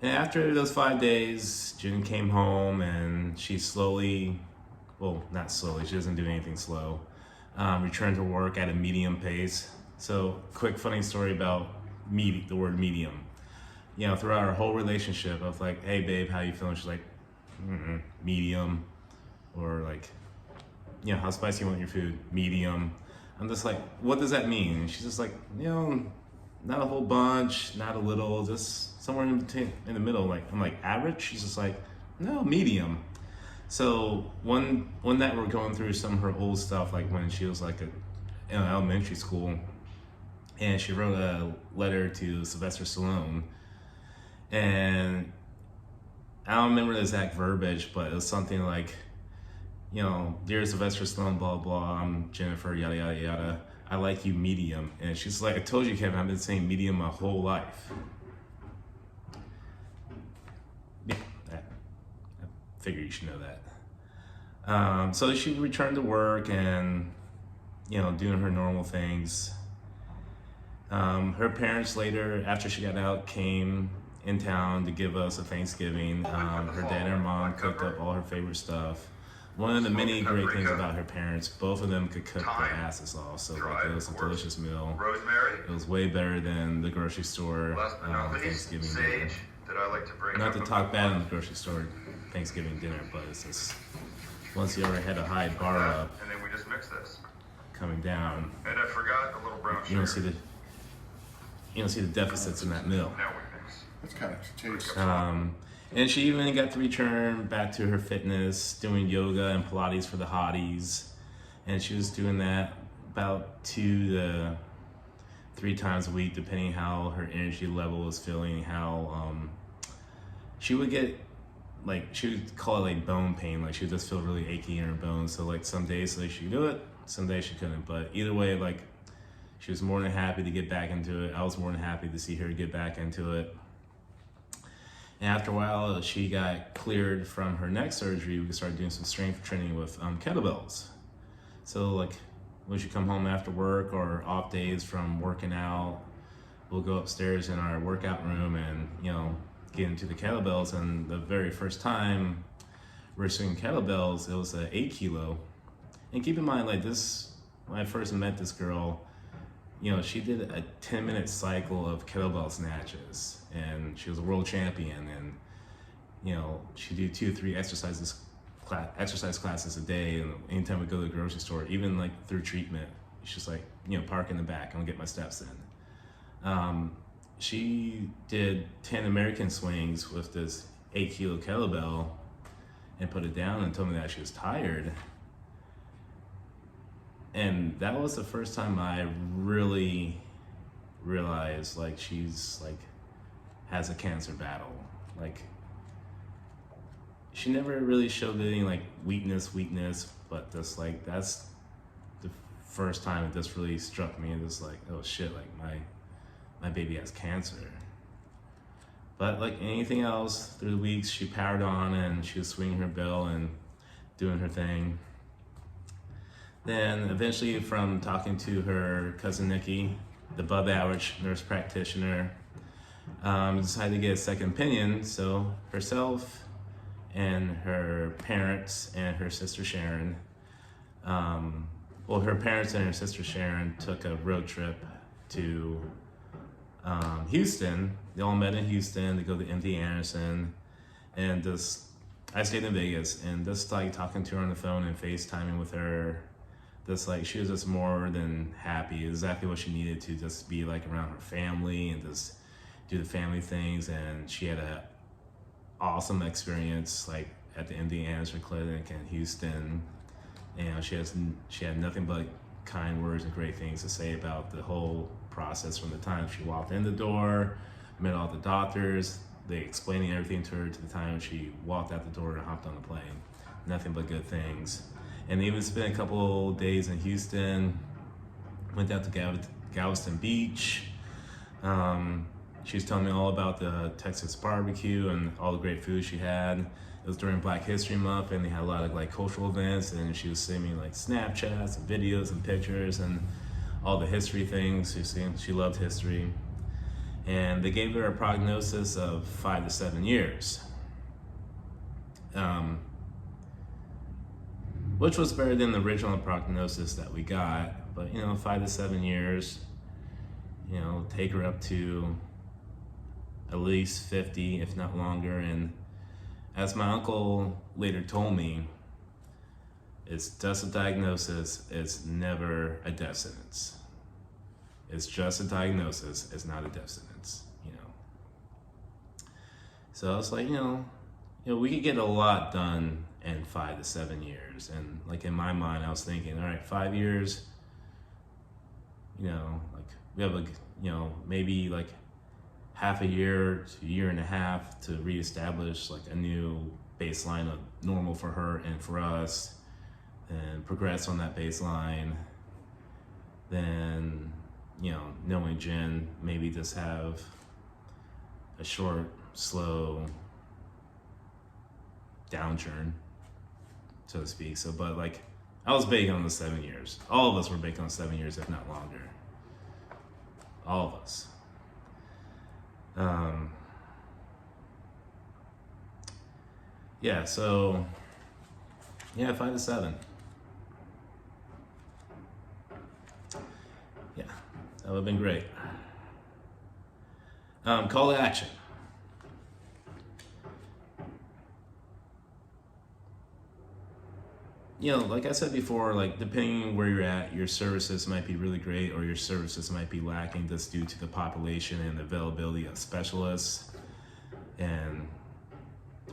And after those 5 days, Jen came home and she slowly, well, not slowly, she doesn't do anything slow, returned to work at a medium pace. So, quick funny story about the word medium. You know, throughout our whole relationship, I was like, hey babe, how you feeling? She's like, medium. Or like, you know, how spicy you want your food? Medium. I'm just like, what does that mean? And she's just like, you know, not a whole bunch, not a little, just somewhere in between, in the middle. Like, I'm like, average? She's just like, no, medium. So one night we're going through some of her old stuff, like when she was like in elementary school, and she wrote a letter to Sylvester Stallone, and I don't remember the exact verbiage, but it was something like, you know, dear Sylvester Stallone, blah blah, I'm Jennifer, yada yada yada. I like you medium. And she's like, I told you, Kevin, I've been saying medium my whole life. Yeah, I figure you should know that. So she returned to work and, you know, doing her normal things. Her parents later, after she got out, came in town to give us a Thanksgiving. Her dad and her mom cooked up all her favorite stuff. One of the many great things about her parents, both of them could cook their asses off. So like, it was a delicious meal. It was way better than the grocery store Thanksgiving dinner. Not to talk bad on the grocery store Thanksgiving dinner, but it's just, once you already had a high bar up, and then we just mix this. Coming down, and I forgot a little brown sugar. You don't see the deficits in that meal. Now we mix. That's kind of tasty. And she even got to return back to her fitness, doing yoga and Pilates for the hotties. And she was doing that about 2 to 3 times a week, depending how her energy level was feeling, how she would get, like, she would call it like bone pain, like she would just feel really achy in her bones. So like some days like she could do it, some days she couldn't. But either way, like, she was more than happy to get back into it. I was more than happy to see her get back into it. And after a while, she got cleared from her neck surgery. We started doing some strength training with kettlebells. So like, when she come home after work or off days from working out, we'll go upstairs in our workout room and, you know, get into the kettlebells. And the very first time we're swinging kettlebells, it was an 8 kilo. And keep in mind, like this, when I first met this girl, you know, she did a 10-minute cycle of kettlebell snatches, and she was a world champion. And, you know, she'd do 2 or 3 exercise classes a day. And anytime we go to the grocery store, even like through treatment, she's just like, you know, park in the back, I'm gonna get my steps in. She did 10 American swings with this 8 kilo kettlebell and put it down and told me that she was tired. And that was the first time I really realized, like, she's like has a cancer battle. Like, she never really showed any like weakness, but just like, that's the first time it just really struck me. And just like, oh shit, like my baby has cancer. But like anything else, through the weeks she powered on and she was swinging her bell and doing her thing. Then eventually, from talking to her cousin Nikki, the above average nurse practitioner, decided to get a second opinion. So herself and her parents and her sister Sharon, her parents and her sister Sharon took a road trip to Houston. They all met in Houston to go to MD Anderson, and I stayed in Vegas, and just like talking to her on the phone and FaceTiming with her, just like, she was just more than happy, exactly what she needed to just be like around her family and just do the family things. And she had a awesome experience like at the MD Anderson Clinic in Houston. And she had nothing but kind words and great things to say about the whole process, from the time she walked in the door, met all the doctors, they explaining everything to her, to the time she walked out the door and hopped on the plane. Nothing but good things. And they even spent a couple days in Houston, went down to Galveston Beach. She was telling me all about the Texas barbecue and all the great food she had. It was during Black History Month, and they had a lot of like cultural events, and she was sending me like Snapchats and videos and pictures and all the history things. She loved history. and they gave her a prognosis of 5 to 7 years, which was better than the original prognosis that we got. But 5 to 7 years, take her up to at least 50, if not longer. And as my uncle later told me, it's just a diagnosis, it's never a death sentence. It's just a diagnosis, it's not a death sentence, So I was like, we could get a lot done in 5 to 7 years. And like in my mind, I was thinking, all right, 5 years, like we have maybe like half a year to a year and a half to reestablish like a new baseline of normal for her and for us, and progress on that baseline. Then, knowing Jen, maybe just have a short, slow downturn, so to speak. So, but like, I was big on the 7 years. All of us were big on 7 years, if not longer. All of us. So 5 to 7. Yeah, that would have been great. Call to action. Like I said before, like depending on where you're at, your services might be really great or your services might be lacking just due to the population and availability of specialists and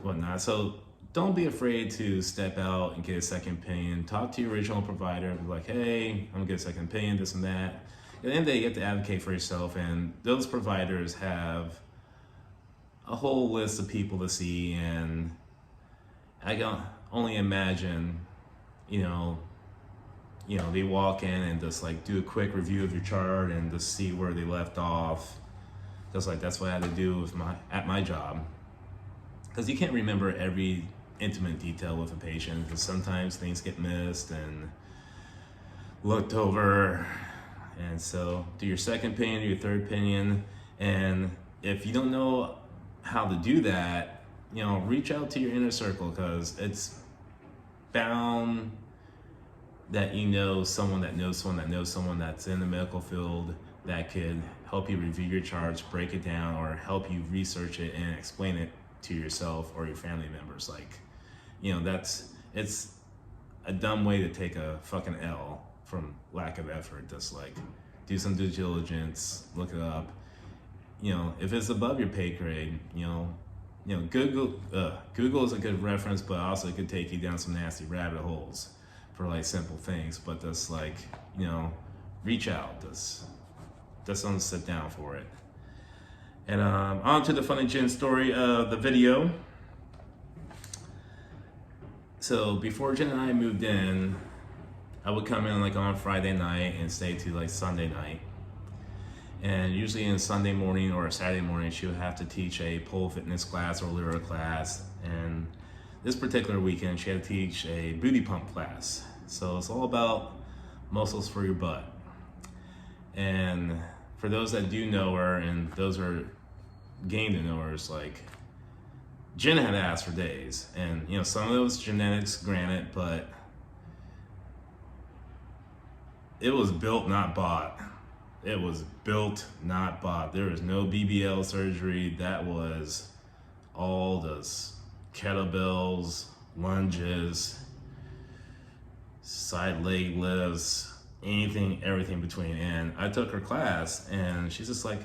whatnot. So don't be afraid to step out and get a second opinion. Talk to your original provider and be like, hey, I'm gonna get a second opinion, this and that. At the end of the day, you have to advocate for yourself, and those providers have a whole list of people to see, and I can only imagine, they walk in and just like do a quick review of your chart and just see where they left off. Just like that's what I had to do at my job, because you can't remember every intimate detail with a patient, because sometimes things get missed and looked over. And so do your second opinion, do your third opinion, and if you don't know how to do that, reach out to your inner circle, because it's bound that someone that knows someone that knows someone that's in the medical field that could help you review your charts, break it down, or help you research it and explain it to yourself or your family members. Like, it's a dumb way to take a fucking L from lack of effort. Just like do some due diligence, look it up. If it's above your pay grade, Google is a good reference, but also it could take you down some nasty rabbit holes for like simple things. But just like, reach out. Just don't sit down for it. And on to the funny Jen story of the video. So before Jen and I moved in, I would come in like on Friday night and stay to like Sunday night. And usually in Sunday morning or Saturday morning, she would have to teach a pole fitness class or Lyra class. And this particular weekend, she had to teach a booty pump class. So it's all about muscles for your butt. And for those that do know her and those who are getting to know her, it's like Jen had asked for days. And some of it was genetics, granted, but it was built, not bought. It was built, not bought. There was no BBL surgery. That was all those kettlebells, lunges, side leg lifts, everything between. And I took her class, and she's just like,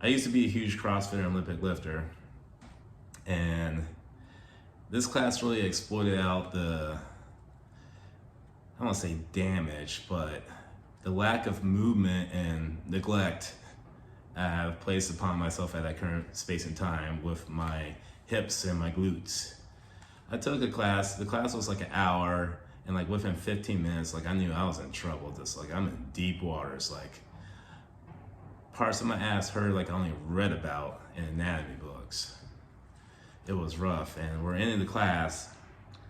I used to be a huge CrossFit and Olympic lifter. And this class really exploited out I don't want to say damage, but the lack of movement and neglect I have placed upon myself at that current space and time with my hips and my glutes. I took a class, the class was like an hour, and like within 15 minutes, like I knew I was in trouble. Just like I'm in deep waters. Like parts of my ass hurt like I only read about in anatomy books. It was rough, and we're ending the class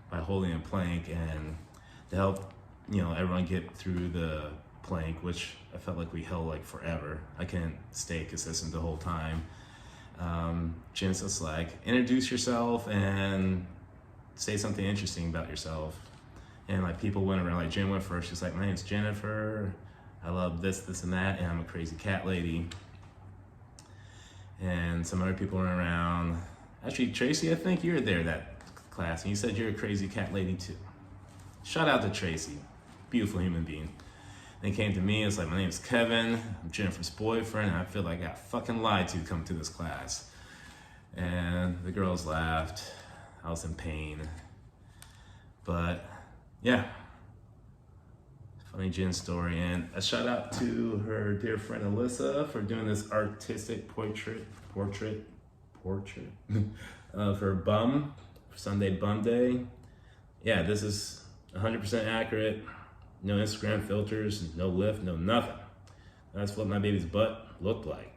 by holding a plank and to help everyone get through the plank, which I felt like we held like forever. I couldn't stay consistent the whole time. Jen's just like, introduce yourself and say something interesting about yourself. And like people went around, like Jen went first. She's like, my name's Jennifer. I love this, this, and that, and I'm a crazy cat lady. And some other people went around. Actually, Tracy, I think you were there that class, and you said you're a crazy cat lady too. Shout out to Tracy, beautiful human being. Then came to me, it's like, my name's Kevin, I'm Jennifer's boyfriend, and I feel like I got fucking lied to come to this class. And the girls laughed. I was in pain. But yeah, funny Jen story. And a shout out to her dear friend Alyssa for doing this artistic portrait of her bum, Sunday Bum Day. Yeah, this is 100% accurate. No Instagram filters, no lift, no nothing. That's what my baby's butt looked like.